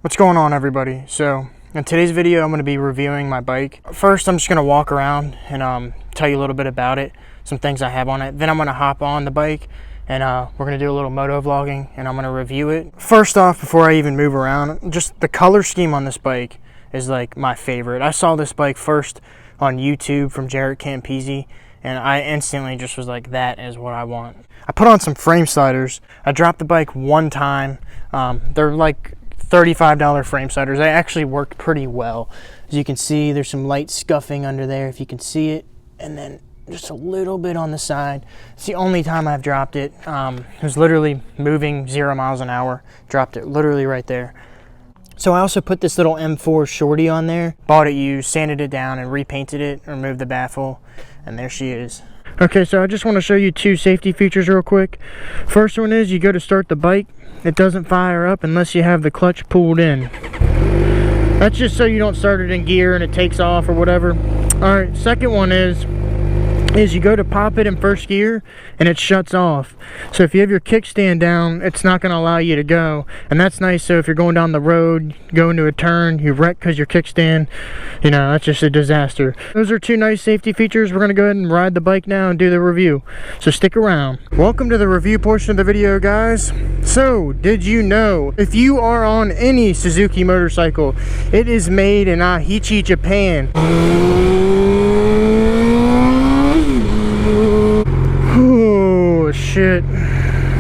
What's going on, everybody? So in today's video I'm going to be reviewing my bike. First I'm just going to walk around and tell you a little bit about it, some things I have on it. Then I'm going to hop on the bike and we're going to do a little moto vlogging and I'm going to review it. First off, before I even move around, just the color scheme on this bike is like my favorite. I saw this bike first on YouTube from Jared Campese and I instantly just was like, that is what I want. I put on some frame sliders. I dropped the bike one time. They're like $35 frame sliders. They actually worked pretty well. As you can see, there's some light scuffing under there if you can see it, and then just a little bit on the side. It's the only time I've dropped it. It was literally moving 0 miles an hour. Dropped it literally right there. So I also put this little M4 shorty on there. Bought it used, sanded it down and repainted it, removed the baffle, and there she is. Okay, so I just want to show you two safety features real quick. First one is you go to start the bike. It doesn't fire up unless you have the clutch pulled in. That's just so you don't start it in gear and it takes off or whatever. Alright, second one is you go to pop it in first gear and it shuts off. So if you have your kickstand down, it's not going to allow you to go. And that's nice, so if you're going down the road, go into a turn, you wreck because your kickstand, you know, that's just a disaster. Those are two nice safety features. We're going to go ahead and ride the bike now and do the review. So stick around. Welcome to the review portion of the video, guys. So, did you know, if you are on any Suzuki motorcycle, it is made in Aichi, Japan. Oh shit,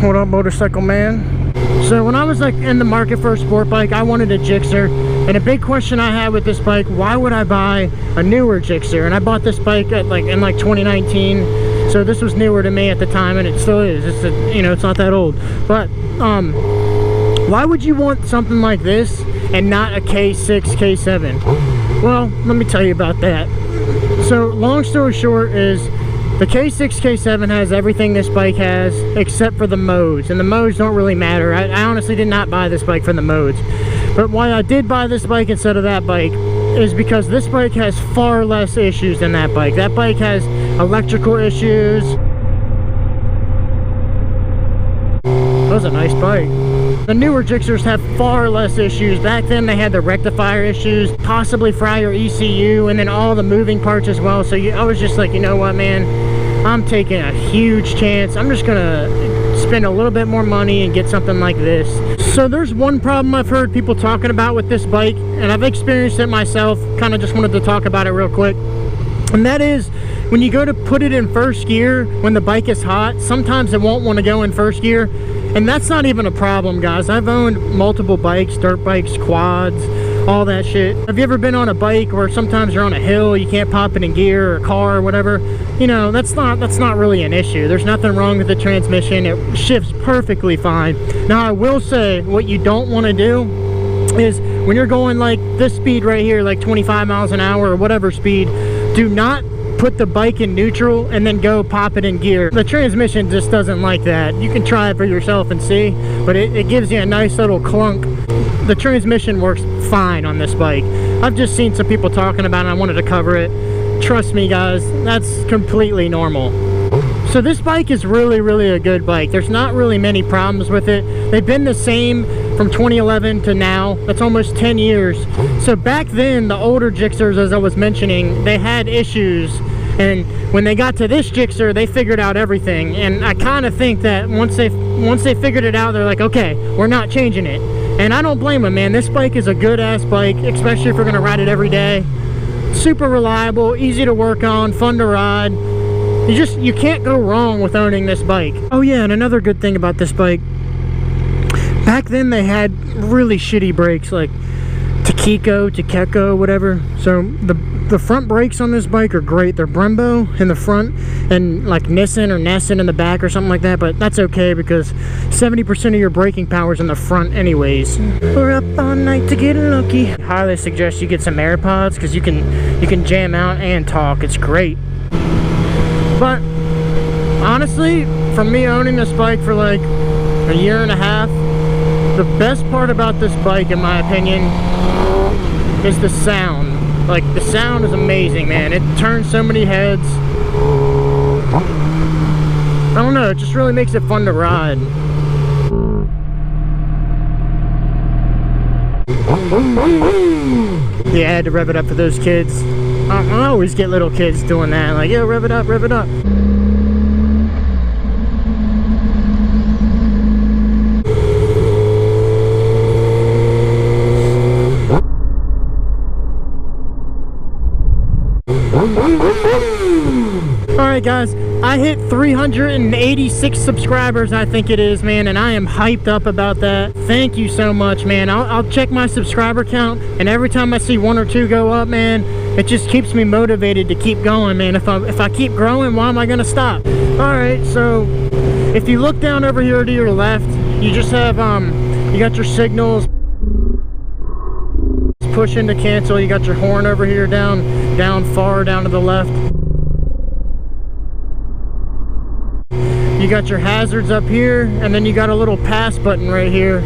what up, motorcycle man? So when I was like in the market for a sport bike, I wanted a Gixxer, and a big question I had with this bike, why would I buy a newer Gixxer? And I bought this bike at in 2019, so this was newer to me at the time, and it still is. It's it's not that old. But why would you want something like this and not a K6, K7? Well, let me tell you about that. So long story short is, the K6, K7 has everything this bike has except for the modes, and the modes don't really matter. I honestly did not buy this bike for the modes. But why I did buy this bike instead of that bike is because this bike has far less issues than that bike. That bike has electrical issues. That was a nice bike. The newer Gixxers have far less issues. Back then they had the rectifier issues, possibly fry your ECU, and then all the moving parts as well. So I was just like, you know what, man, I'm taking a huge chance. I'm just gonna spend a little bit more money and get something like this. So there's one problem I've heard people talking about with this bike, and I've experienced it myself. Kind of just wanted to talk about it real quick. And that is, when you go to put it in first gear, when the bike is hot, sometimes it won't want to go in first gear. And that's not even a problem, guys. I've owned multiple bikes, dirt bikes, quads, all that shit. Have you ever been on a bike where sometimes you're on a hill, you can't pop it in gear, or a car or whatever? You know, that's not really an issue. There's nothing wrong with the transmission. It shifts perfectly fine. Now, I will say, what you don't want to do is, when you're going like this speed right here, like 25 miles an hour or whatever speed, do not put the bike in neutral and then go pop it in gear. The transmission just doesn't like that. You can try it for yourself and see, but it gives you a nice little clunk. The transmission works fine on this bike. I've just seen some people talking about it. I wanted to cover it. Trust me, guys, that's completely normal. So this bike is really, really a good bike. There's not really many problems with it. They've been the same from 2011 to now. That's almost 10 years. So back then, the older Gixxers, as I was mentioning, they had issues. And when they got to this Gixxer, they figured out everything. And I kind of think that once they figured it out, they're like, okay, we're not changing it. And I don't blame them, man. This bike is a good-ass bike, especially if you're going to ride it every day. Super reliable, easy to work on, fun to ride. You can't go wrong with owning this bike. Oh yeah, and another good thing about this bike, back then they had really shitty brakes, like Takeko, whatever. So the front brakes on this bike are great. They're Brembo in the front and like Nissan or Nesson in the back or something like that, but that's okay because 70% of your braking power is in the front anyways. We're up all night to get lucky. Highly suggest you get some AirPods because you can jam out and talk. It's great. But honestly, from me owning this bike for like a year and a half, the best part about this bike, in my opinion, is the sound. Like, the sound is amazing, man. It turns so many heads. I don't know, it just really makes it fun to ride. Yeah, I had to rev it up for those kids. I always get little kids doing that, like, yo, rev it up, rev it up. Alright guys, I hit 386 subscribers, I think it is, man, and I am hyped up about that. Thank you so much, man. I'll check my subscriber count, and every time I see 1 or 2 go up, man, it just keeps me motivated to keep going, man. If I keep growing, why am I gonna stop? Alright, so if you look down over here to your left, you just have you got your signals, push in to cancel. You got your horn over here down far down to the left. You got your hazards up here, and then you got a little pass button right here.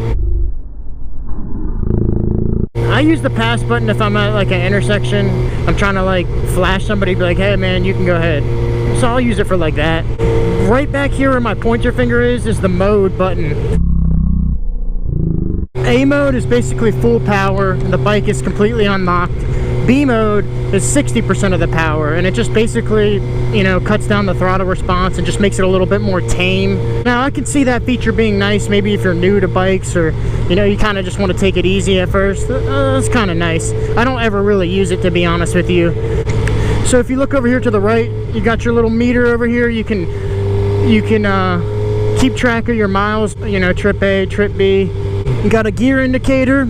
I use the pass button if I'm at like an intersection. I'm trying to like flash somebody, be like, hey man, you can go ahead. So I'll use it for like that. Right back here where my pointer finger is the mode button. A mode is basically full power, and the bike is completely unlocked. B mode is 60% of the power, and it just basically, you know, cuts down the throttle response and just makes it a little bit more tame. Now, I can see that feature being nice, maybe if you're new to bikes, or, you know, you kind of just want to take it easy at first. It's kind of nice. I don't ever really use it, to be honest with you. So if you look over here to the right, you got your little meter over here. You can keep track of your miles, you know, trip A, trip B. You got a gear indicator,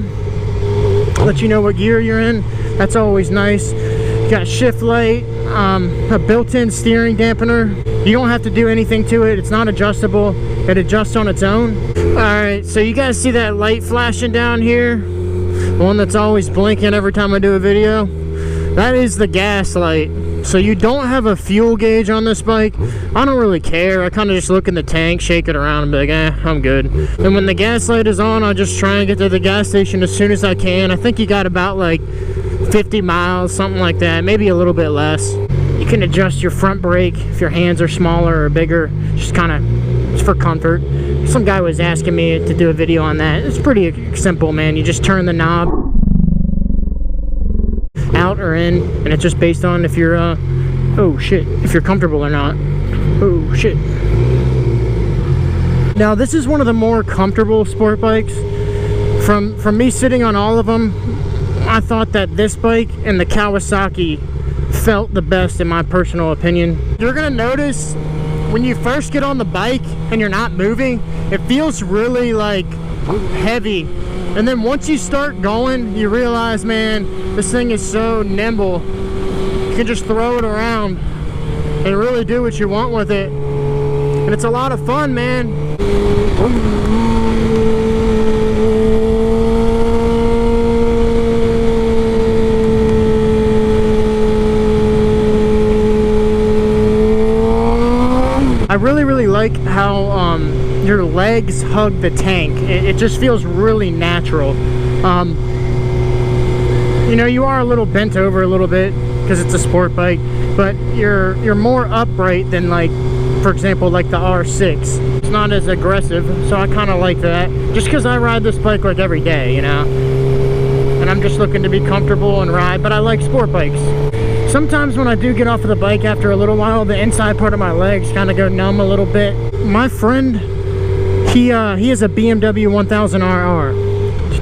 let you know what gear you're in. That's always nice. You got shift light, a built-in steering dampener. You don't have to do anything to it. It's not adjustable. It adjusts on its own. Alright, so you guys see that light flashing down here? The one that's always blinking every time I do a video? That is the gas light. So you don't have a fuel gauge on this bike. I don't really care. I kind of just look in the tank, shake it around, and be like, I'm good. And when the gas light is on, I just try and get to the gas station as soon as I can. I think you got about like 50 miles, something like that, maybe a little bit less. You can adjust your front brake if your hands are smaller or bigger, just kind of it's for comfort. Some guy was asking me to do a video on that. It's pretty simple, man. You just turn the knob out or in, and it's just based on if you're oh shit, if you're comfortable or not. Oh shit. Now this is one of the more comfortable sport bikes. From me sitting on all of them, I thought that this bike and the Kawasaki felt the best in my personal opinion. You're gonna notice when you first get on the bike and you're not moving, it feels really like heavy. And then once you start going, you realize, man, this thing is so nimble. You can just throw it around and really do what you want with it. And it's a lot of fun, man. I really like how your legs hug the tank. It just feels really natural. You know, you are a little bent over a little bit because it's a sport bike, but you're more upright than, like, for example, like the R6. It's not as aggressive, so I kind of like that. Just because I ride this bike like every day, you know, and I'm just looking to be comfortable and ride. But I like sport bikes. Sometimes when I do get off of the bike after a little while, the inside part of my legs kind of go numb a little bit. My friend, he has a BMW 1000RR,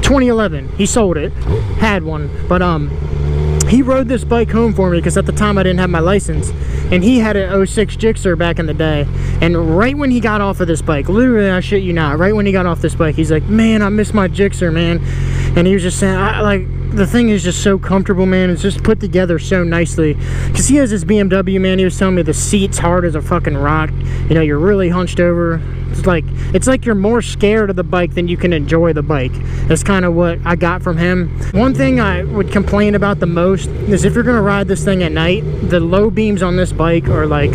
2011. He sold it, had one, but he rode this bike home for me because at the time I didn't have my license, and he had an 06 Gixxer back in the day. And right when he got off of this bike, literally, I shit you not, right when he got off this bike, he's like, man, I miss my Gixxer, man. And he was just saying, the thing is just so comfortable, man. It's just put together so nicely. Because he has this BMW, man. He was telling me the seat's hard as a fucking rock. You know, you're really hunched over. It's like you're more scared of the bike than you can enjoy the bike. That's kind of what I got from him. One thing I would complain about the most is if you're going to ride this thing at night, the low beams on this bike are like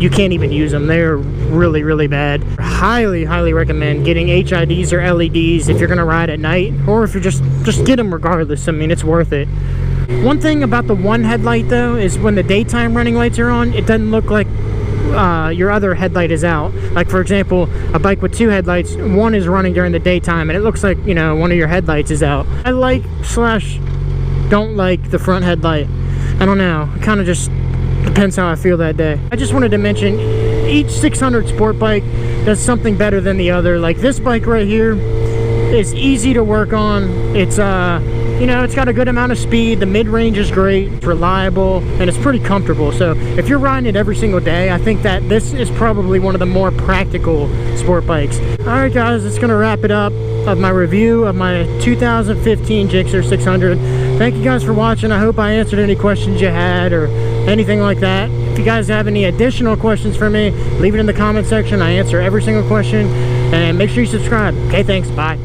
you can't even use them. They're really bad. Highly recommend getting HIDs or LEDs if you're going to ride at night, or if you're just get them regardless. I mean, it's worth it. One thing about the one headlight though is when the daytime running lights are on, it doesn't look like your other headlight is out. Like for example, a bike with 2 headlights, one is running during the daytime and it looks like, you know, one of your headlights is out. I like / don't like the front headlight. I don't know, it kind of just depends how I feel that day. I just wanted to mention each 600 sport bike does something better than the other. Like this bike right here is easy to work on. It's you know, it's got a good amount of speed, the mid-range is great, it's reliable, and it's pretty comfortable. So if you're riding it every single day, I think that this is probably one of the more practical sport bikes. Alright guys, that's gonna wrap it up of my review of my 2015 Gixxer 600. Thank you guys for watching. I hope I answered any questions you had or anything like that. If you guys have any additional questions for me, leave it in the comment section. I answer every single question, and make sure you subscribe. Okay, thanks, bye.